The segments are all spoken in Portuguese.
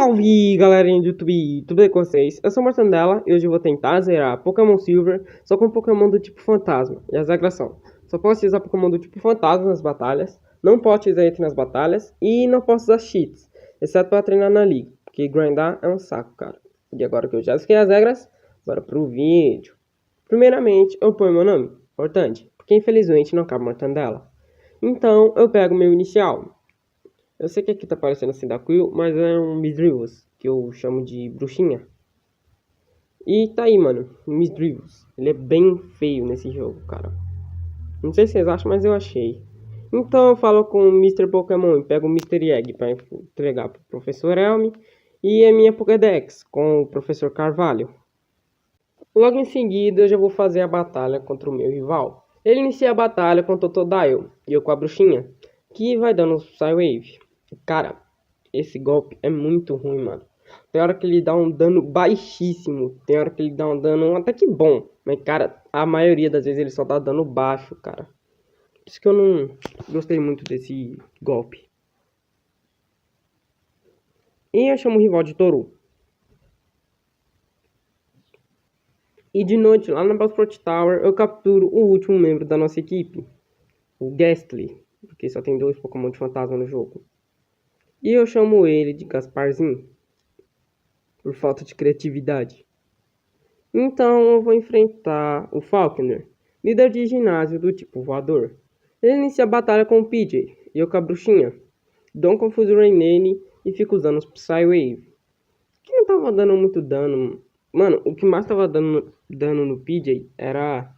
Salve galerinha do YouTube, tudo bem com vocês? Eu sou o Mortandela e hoje eu vou tentar zerar Pokémon Silver só com Pokémon do tipo Fantasma. E as regras são: só posso usar Pokémon do tipo Fantasma nas batalhas, não posso usar Entry nas batalhas e não posso usar cheats, exceto para treinar na liga, porque grindar é um saco, cara. E agora que eu já esqueci as regras, bora pro vídeo. Primeiramente, eu ponho meu nome, importante, porque infelizmente não cabe Mortandela. Então eu pego meu inicial. Eu sei que aqui tá parecendo assim da Quill, mas é um Misdreavus, que eu chamo de bruxinha. E tá aí, mano, Misdreavus. Ele é bem feio nesse jogo, cara. Não sei se vocês acham, mas eu achei. Então eu falo com o Mr. Pokémon e pego o Mr. Egg pra entregar pro Professor Elm. E a minha Pokédex com o Professor Carvalho. Logo em seguida eu já vou fazer a batalha contra o meu rival. Ele inicia a batalha com o Totodile e eu com a bruxinha, que vai dando Psywave. Cara, esse golpe é muito ruim, mano. Tem hora que ele dá um dano baixíssimo. Tem hora que ele dá um dano até que bom. Mas, cara, a maioria das vezes ele só dá dano baixo, cara. Por isso que eu não gostei muito desse golpe. E eu chamo o rival de Toru. E de noite, lá na Bellsprout Tower, eu capturo o último membro da nossa equipe. O Gastly. Porque só tem 2 Pokémon de fantasma no jogo. E eu chamo ele de Gasparzinho, por falta de criatividade. Então eu vou enfrentar o Falconer, líder de ginásio do tipo voador. Ele inicia a batalha com o PJ, e eu com a bruxinha. Dou um Confuse Ray nele e fico usando os Psywave, que não tava dando muito dano. Mano, o que mais tava dando dano no PJ era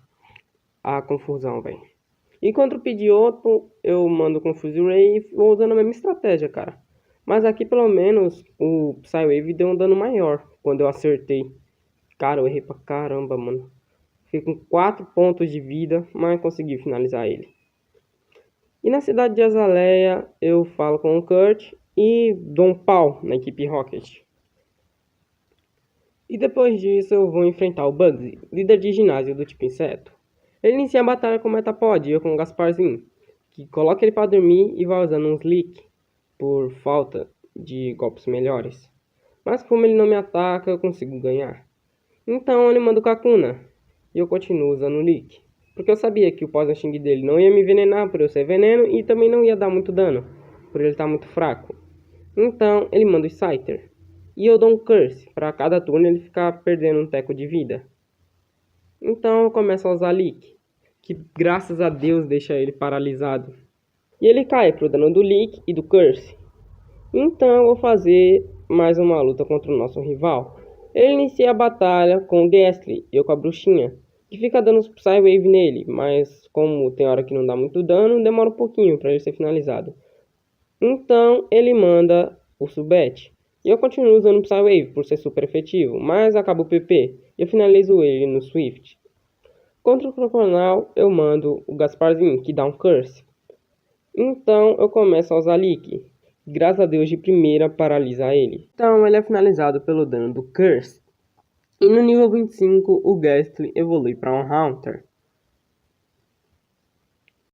a confusão, velho. E contra o Pidgeotto, eu mando Confuse Ray e vou usando a mesma estratégia, cara. Mas aqui pelo menos o Psywave deu um dano maior quando eu acertei. Cara, eu errei pra caramba, mano. Fiquei com 4 pontos de vida, mas consegui finalizar ele. E na cidade de Azaleia, eu falo com o Kurt e dou um pau na equipe Rocket. E depois disso eu vou enfrentar o Bugsy, líder de ginásio do tipo inseto. Ele inicia a batalha com o Metapod e eu com o Gasparzinho, que coloca ele pra dormir e vai usando um Slick, por falta de golpes melhores. Mas como ele não me ataca, eu consigo ganhar. Então ele manda o Kakuna, e eu continuo usando o Leak, porque eu sabia que o Poison Sting dele não ia me envenenar por eu ser veneno e também não ia dar muito dano, por ele estar muito fraco. Então ele manda o Scyther, e eu dou um Curse, para cada turno ele ficar perdendo um teco de vida. Então eu começo a usar Leak, que graças a Deus deixa ele paralisado. E ele cai pro dano do Leak e do Curse. Então eu vou fazer mais uma luta contra o nosso rival. Ele inicia a batalha com o Gastly, eu com a bruxinha, que fica dando Psywave nele, mas como tem hora que não dá muito dano, demora um pouquinho para ele ser finalizado. Então ele manda o Subete, e eu continuo usando Psywave por ser super efetivo, mas acaba o PP, e eu finalizo ele no Swift. Contra o Croconal eu mando o Gasparzinho, que dá um Curse. Então eu começo a usar Leak. Graças a Deus de primeira paralisar ele. Então ele é finalizado pelo dano do Curse. E no nível 25 o Gastly evolui para um Haunter.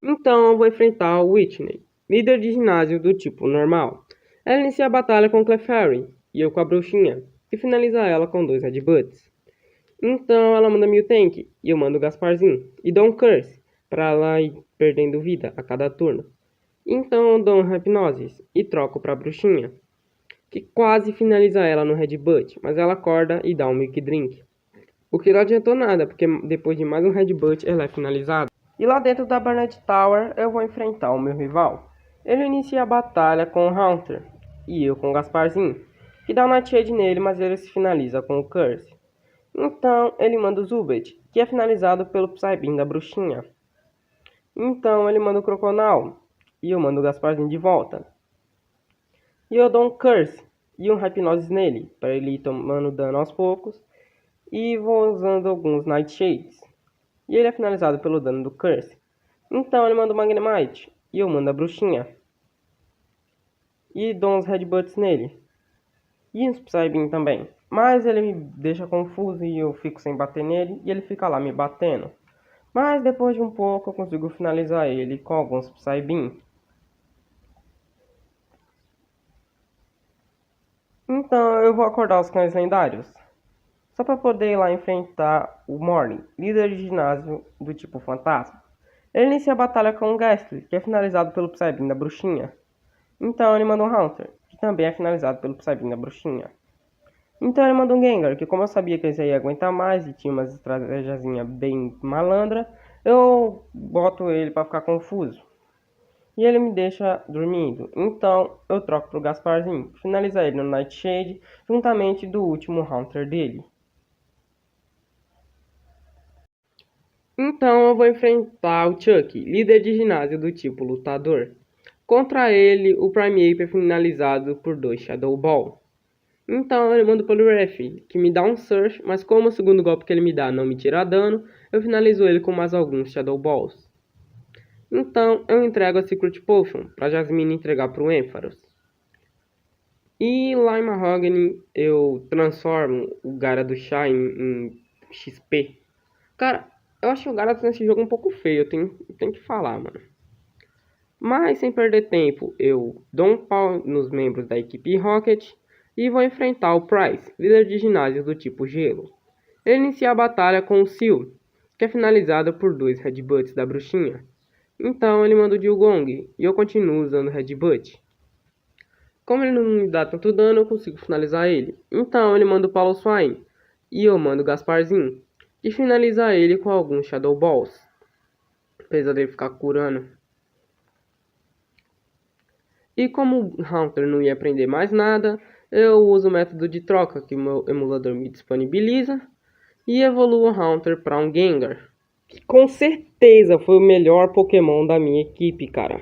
Então eu vou enfrentar o Whitney, líder de ginásio do tipo normal. Ela inicia a batalha com Clefairy e eu com a bruxinha, e finaliza ela com 2 Headbutts. Então ela manda Miltank e eu mando o Gasparzinho e dou um Curse para ela ir perdendo vida a cada turno. Então eu dou um Hypnosis e troco para a bruxinha, que quase finaliza ela no Headbutt, mas ela acorda e dá um Milk Drink. O que não adiantou nada, porque depois de mais um Headbutt ela é finalizada. E lá dentro da Barnet Tower eu vou enfrentar o meu rival. Ele inicia a batalha com o Haunter e eu com o Gasparzinho, que dá um Nightshade nele, mas ele se finaliza com o Curse. Então ele manda o Zubat, que é finalizado pelo Psybeam da bruxinha. Então ele manda o Croconal e eu mando o Gasparzinho de volta. E eu dou um Curse e um Hypnosis nele, para ele ir tomando dano aos poucos. E vou usando alguns Nightshades. E ele é finalizado pelo dano do Curse. Então ele manda o Magnemite e eu mando a bruxinha. E dou uns Headbutts nele. E uns Psybeam também. Mas ele me deixa confuso e eu fico sem bater nele. E ele fica lá me batendo. Mas depois de um pouco eu consigo finalizar ele com alguns Psybeam. Então eu vou acordar os cães lendários. Só pra poder ir lá enfrentar o Morning, líder de ginásio do tipo fantasma. Ele inicia a batalha com o Ghastly, que é finalizado pelo Psybeam da bruxinha. Então ele manda um Haunter, que também é finalizado pelo Psybeam da bruxinha. Então ele manda um Gengar, que como eu sabia que ele ia aguentar mais e tinha umas estratégiazinha bem malandra, eu boto ele pra ficar confuso. E ele me deixa dormindo. Então eu troco pro Gasparzinho, finaliza ele no Nightshade, juntamente do último Haunter dele. Então eu vou enfrentar o Chuck, líder de ginásio do tipo lutador. Contra ele, o Primeape é finalizado por 2 Shadow Ball. Então ele manda o Poliwrath, que me dá um Surf, mas como o segundo golpe que ele me dá não me tira dano, eu finalizo ele com mais alguns Shadow Balls. Então eu entrego a Secret Potion para Jasmine entregar para o Ampharos. E lá em Mahogany eu transformo o Gyarados em XP. Cara, eu acho o Gyarados nesse jogo um pouco feio, eu tenho que falar, mano. Mas sem perder tempo, eu dou um pau nos membros da equipe Rocket e vou enfrentar o Price, líder de ginásio do tipo Gelo. Ele inicia a batalha com o Seal, que é finalizada por 2 Headbutts da bruxinha. Então ele manda o Dewgong e eu continuo usando Headbutt. Como ele não me dá tanto dano, eu consigo finalizar ele. Então ele manda o Piloswine e eu mando o Gasparzinho, que finaliza ele com alguns Shadow Balls, apesar dele ficar curando. E como o Haunter não ia aprender mais nada, eu uso o método de troca que o meu emulador me disponibiliza e evoluo o Haunter para um Gengar, que com certeza foi o melhor Pokémon da minha equipe, cara.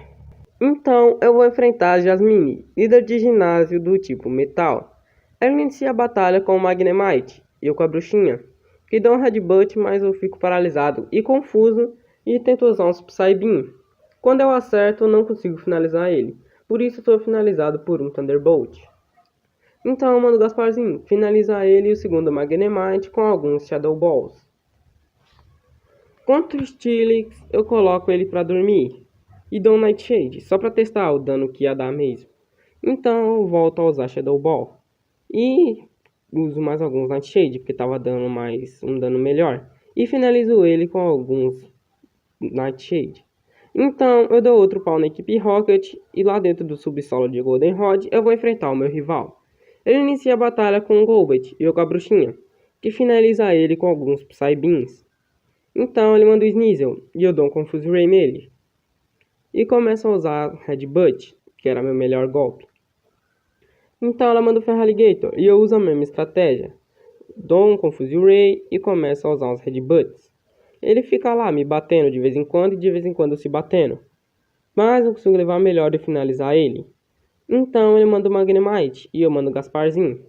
Então eu vou enfrentar a Jasmine, líder de ginásio do tipo Metal. Ela inicia a batalha com o Magnemite e eu com a bruxinha, que dá um Headbutt, mas eu fico paralisado e confuso e tento usar um Psybeam. Quando eu acerto, eu não consigo finalizar ele. Por isso sou finalizado por um Thunderbolt. Então eu mando o Gasparzinho finalizar ele e o segundo Magnemite com alguns Shadow Balls. Contra o Steelix, eu coloco ele para dormir e dou um Nightshade, só para testar o dano que ia dar mesmo. Então eu volto a usar Shadow Ball e uso mais alguns Nightshade, porque estava dando um dano melhor. E finalizo ele com alguns Nightshade. Então eu dou outro pau na equipe Rocket e lá dentro do subsolo de Goldenrod eu vou enfrentar o meu rival. Ele inicia a batalha com o Golbat e eu com a bruxinha, que finaliza ele com alguns Psybeams. Então ele manda o Sneasel e eu dou um Confuse Ray nele. E começa a usar Headbutt, que era meu melhor golpe. Então ela manda o Feraligatr e eu uso a mesma estratégia. Dou um Confuse Ray e começo a usar uns Headbutts. Ele fica lá me batendo de vez em quando e de vez em quando se batendo. Mas eu consigo levar melhor e finalizar ele. Então ele manda o Magnemite e eu mando o Gasparzinho,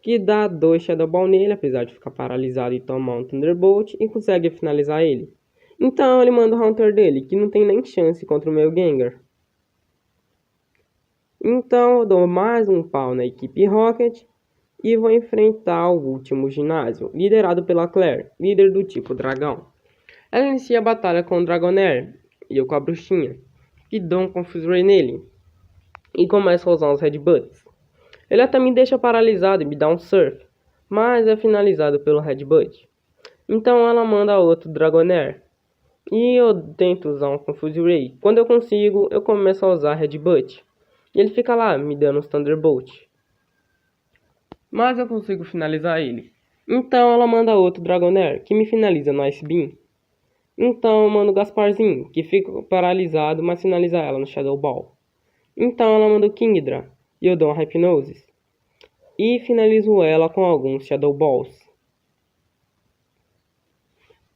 que dá 2 Shadow Ball nele, apesar de ficar paralisado e tomar um Thunderbolt, e consegue finalizar ele. Então ele manda o Haunter dele, que não tem nem chance contra o meu Gengar. Então eu dou mais um pau na equipe Rocket e vou enfrentar o último ginásio, liderado pela Claire, líder do tipo Dragão. Ela inicia a batalha com o Dragonair e eu com a bruxinha, que dou um Confuse Ray nele e começo a usar uns Headbutts. Ele até me deixa paralisado e me dá um Surf, mas é finalizado pelo Headbutt. Então ela manda outro Dragonair e eu tento usar um Confuse Ray. Quando eu consigo, eu começo a usar Headbutt. E ele fica lá me dando uns Thunderbolt. Mas eu consigo finalizar ele. Então ela manda outro Dragonair, que me finaliza no Ice Beam. Então eu mando o Gasparzinho, que fica paralisado, mas finaliza ela no Shadow Ball. Então ela manda o Kingdra, e eu dou uma Hypnosis. E finalizo ela com alguns Shadow Balls.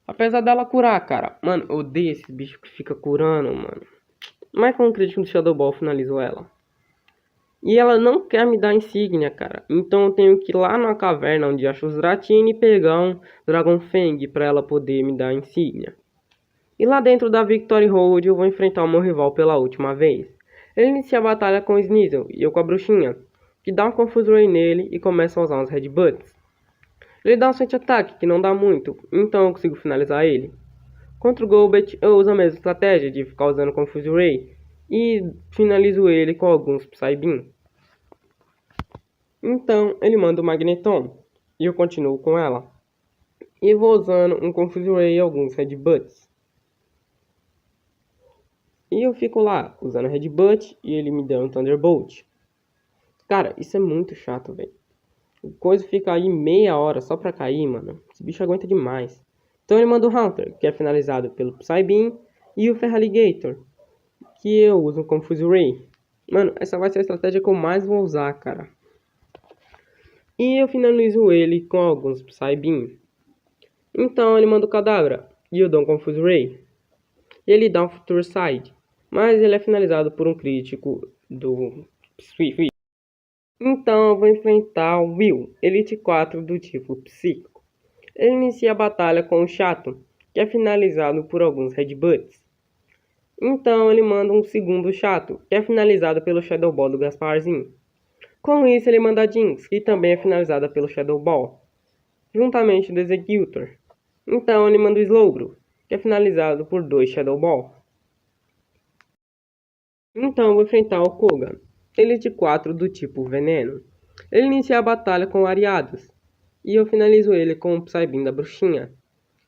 Apesar dela curar, cara. Mano, eu odeio esse bicho que fica curando, mano. Mas com o crítico do Shadow Ball, finalizo ela. E ela não quer me dar insígnia, cara. Então eu tenho que ir lá na caverna onde acho os Dratini e pegar um Dragon Fang pra ela poder me dar insígnia. E lá dentro da Victory Road eu vou enfrentar o meu rival pela última vez. Ele inicia a batalha com o Sneasel e eu com a bruxinha, que dá um Confuse Ray nele e começa a usar uns Headbutts. Ele dá um Sente Ataque, que não dá muito, então eu consigo finalizar ele. Contra o Golbat eu uso a mesma estratégia de ficar usando Confuse Ray e finalizo ele com alguns Psybeam. Então ele manda o Magneton, e eu continuo com ela. E vou usando um Confuse Ray e alguns Headbutts. E eu fico lá, usando Headbutt, e ele me dá um Thunderbolt. Cara, isso é muito chato, velho. O coisa fica aí meia hora só pra cair, mano. Esse bicho aguenta demais. Então ele manda o Haunter, que é finalizado pelo Psybeam, e o Feraligator, que eu uso como Confuse Ray. Mano, essa vai ser a estratégia que eu mais vou usar, cara. E eu finalizo ele com alguns Psybeam. Então ele manda o Kadabra, e eu dou um Confuse Ray. E ele dá um Future Side, mas ele é finalizado por um crítico do Swift. Então eu vou enfrentar o Will, Elite 4 do tipo Psíquico. Ele inicia a batalha com o Chato, que é finalizado por alguns Headbutts. Então ele manda um segundo Chato, que é finalizado pelo Shadow Ball do Gasparzinho. Com isso ele manda a Jinx, que também é finalizada pelo Shadow Ball, juntamente do Executor. Então ele manda o Slowbro, que é finalizado por 2 Shadow Ball. Então eu vou enfrentar o Koga, Elite 4 do tipo Veneno. Ele inicia a batalha com o Ariados, e eu finalizo ele com o Psybeam da Bruxinha.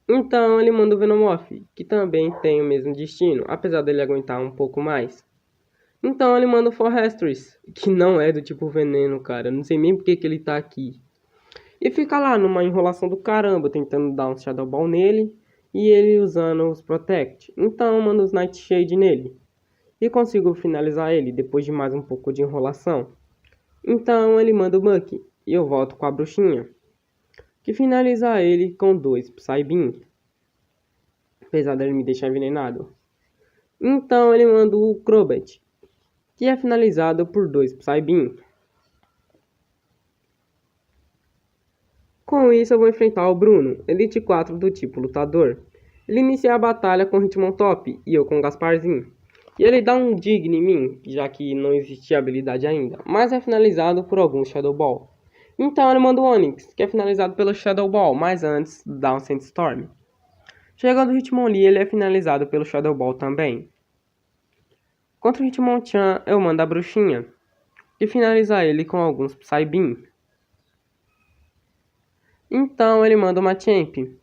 Então ele manda o Venomoth, que também tem o mesmo destino, apesar dele aguentar um pouco mais. Então ele manda o Forrestress, que não é do tipo Veneno, cara. Eu não sei nem porque que ele tá aqui. E fica lá numa enrolação do caramba, tentando dar um Shadow Ball nele, e ele usando os Protect. Então eu mando os Nightshade nele. E consigo finalizar ele depois de mais um pouco de enrolação. Então ele manda o Muck, e eu volto com a Bruxinha, que finaliza ele com 2 Psybeam, apesar dele me deixar envenenado. Então ele manda o Crobat, que é finalizado por 2 Psybeam. Com isso eu vou enfrentar o Bruno, Elite 4 do tipo Lutador. Ele inicia a batalha com Hitmontop e eu com Gasparzinho. E ele dá um Dign em mim, já que não existia habilidade ainda, mas é finalizado por algum Shadow Ball. Então ele manda o Onix, que é finalizado pelo Shadow Ball, mas antes dá um Sandstorm. Chegando o Hitmonlee, ele é finalizado pelo Shadow Ball também. Contra o Hitmonchan, eu mando a Bruxinha, que finaliza ele com alguns Psybeam. Então ele manda uma Champ, e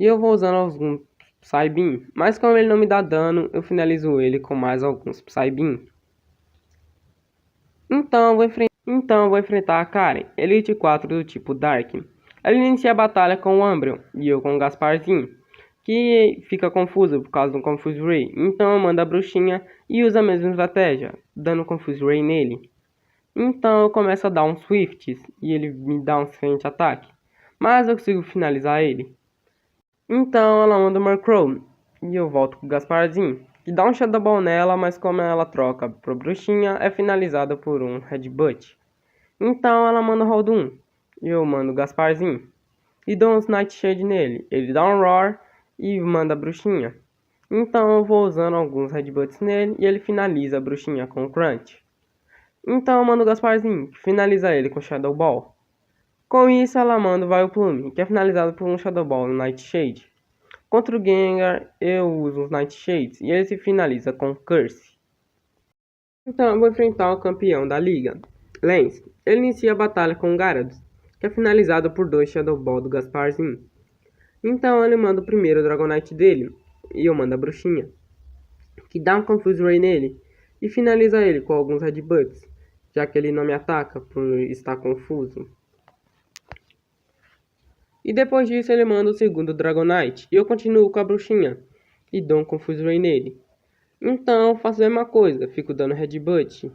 eu vou usando alguns Psybeam, mas como ele não me dá dano, eu finalizo ele com mais alguns Psybeam. Então eu vou enfrentar a Karen, Elite 4 do tipo Dark. Ela inicia a batalha com o Umbreon e eu com o Gasparzinho, que fica confuso por causa do Confuse Ray. Então eu mando a Bruxinha e uso a mesma estratégia, dando Confuse Ray nele. Então eu começo a dar um Swifts e ele me dá um frente ataque, mas eu consigo finalizar ele. Então ela manda o Murkrow e eu volto com o Gasparzinho, que dá um Shadow Ball nela, mas como ela troca pro Bruxinha, é finalizada por um Headbutt. Então ela manda o Holdum e eu mando o Gasparzinho e dou uns Nightshade nele. Ele dá um Roar e manda a Bruxinha. Então eu vou usando alguns Headbutts nele e ele finaliza a Bruxinha com o Crunch. Então eu mando o Gasparzinho, que finaliza ele com Shadow Ball. Com isso, ela manda o Vileplume, que é finalizado por um Shadow Ball no Nightshade. Contra o Gengar, eu uso os Nightshades e ele se finaliza com Curse. Então eu vou enfrentar o campeão da liga, Lance. Ele inicia a batalha com o Gyarados, que é finalizado por 2 Shadow Ball do Gasparzinho. Então ele manda o primeiro Dragonite dele, e eu mando a Bruxinha, que dá um Confuse Ray nele, e finaliza ele com alguns Headbutts, já que ele não me ataca por estar confuso. E depois disso ele manda o segundo Dragonite, e eu continuo com a Bruxinha, e dou um Confuse Ray nele. Então eu faço a mesma coisa, fico dando Headbutt,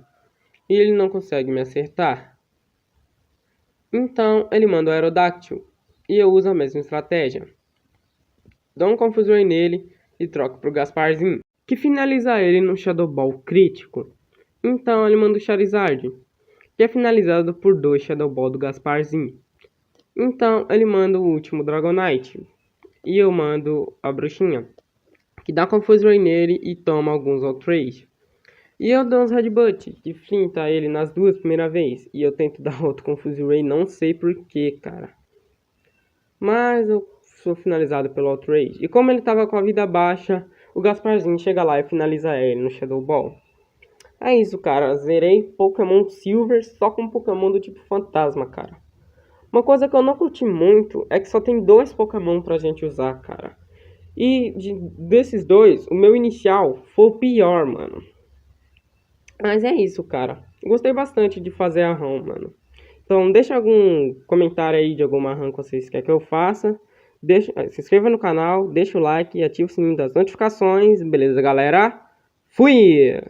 e ele não consegue me acertar. Então ele manda o Aerodactyl, e eu uso a mesma estratégia. Dou um Confuse Ray nele, e troco pro Gasparzinho, que finaliza ele no Shadow Ball crítico. Então ele manda o Charizard, que é finalizado por 2 Shadow Ball do Gasparzinho. Então ele manda o último Dragonite, e eu mando a Bruxinha, que dá Confuse Ray nele e toma alguns Outrage. E eu dou uns Headbutt, que finta ele nas duas primeiras vezes, e eu tento dar outro Confuse Ray, não sei porquê, cara. Mas eu sou finalizado pelo Outrage, e como ele tava com a vida baixa, o Gasparzinho chega lá e finaliza ele no Shadow Ball. É isso, cara. Zerei Pokémon Silver só com Pokémon do tipo fantasma, cara. Uma coisa que eu não curti muito é que só tem 2 Pokémon pra gente usar, cara. E desses 2, o meu inicial foi o pior, mano. Mas é isso, cara. Gostei bastante de fazer a ROM, mano. Então, deixa algum comentário aí de alguma RAM que vocês querem que eu faça. Se inscreva no canal, deixa o like e ativa o sininho das notificações. Beleza, galera? Fui!